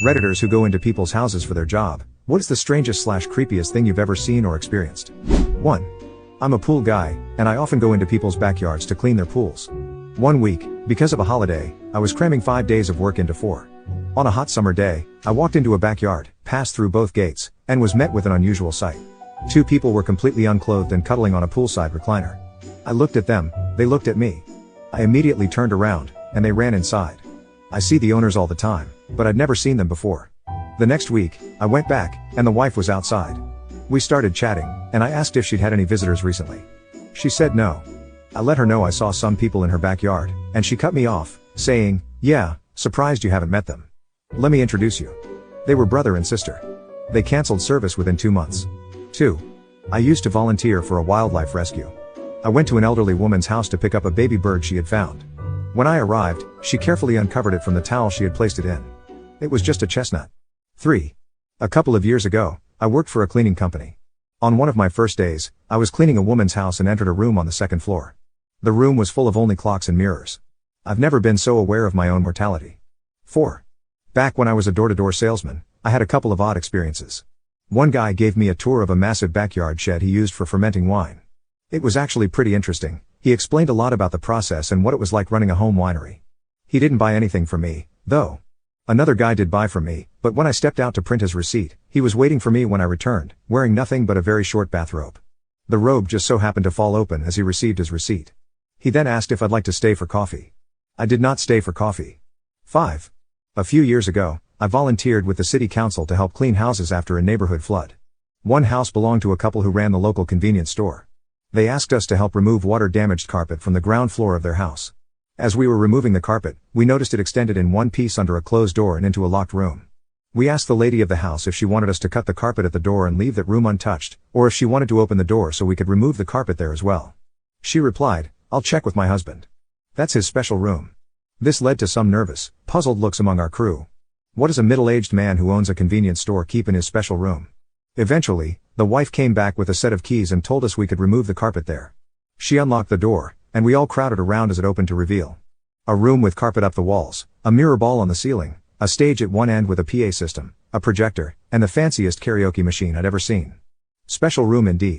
Redditors who go into people's houses for their job. What is the strangest/creepiest thing you've ever seen or experienced? 1. I'm a pool guy, and I often go into people's backyards to clean their pools. One week, because of a holiday, I was cramming 5 days of work into 4. On a hot summer day, I walked into a backyard, passed through both gates, and was met with an unusual sight. 2 people were completely unclothed and cuddling on a poolside recliner. I looked at them, they looked at me. I immediately turned around, and they ran inside. I see the owners all the time, but I'd never seen them before. The next week, I went back, and the wife was outside. We started chatting, and I asked if she'd had any visitors recently. She said no. I let her know I saw some people in her backyard, and she cut me off, saying, "Yeah, surprised you haven't met them. Let me introduce you. They were brother and sister. They canceled service within 2 months." 2. I used to volunteer for a wildlife rescue. I went to an elderly woman's house to pick up a baby bird she had found. When I arrived, she carefully uncovered it from the towel she had placed it in. It was just a chestnut. 3. A couple of years ago, I worked for a cleaning company. On one of my first days, I was cleaning a woman's house and entered a room on the 2nd floor. The room was full of only clocks and mirrors. I've never been so aware of my own mortality. 4. Back when I was a door-to-door salesman, I had a couple of odd experiences. One guy gave me a tour of a massive backyard shed he used for fermenting wine. It was actually pretty interesting. He explained a lot about the process and what it was like running a home winery. He didn't buy anything from me, though. Another guy did buy from me, but when I stepped out to print his receipt, he was waiting for me when I returned, wearing nothing but a very short bathrobe. The robe just so happened to fall open as he received his receipt. He then asked if I'd like to stay for coffee. I did not stay for coffee. 5. A few years ago, I volunteered with the city council to help clean houses after a neighborhood flood. One house belonged to a couple who ran the local convenience store. They asked us to help remove water-damaged carpet from the ground floor of their house. As we were removing the carpet, we noticed it extended in one piece under a closed door and into a locked room. We asked the lady of the house if she wanted us to cut the carpet at the door and leave that room untouched, or if she wanted to open the door so we could remove the carpet there as well. She replied, "I'll check with my husband. That's his special room." This led to some nervous, puzzled looks among our crew. What does a middle-aged man who owns a convenience store keep in his special room? Eventually, the wife came back with a set of keys and told us we could remove the carpet there. She unlocked the door, and we all crowded around as it opened to reveal a room with carpet up the walls, a mirror ball on the ceiling, a stage at one end with a PA system, a projector, and the fanciest karaoke machine I'd ever seen. Special room indeed.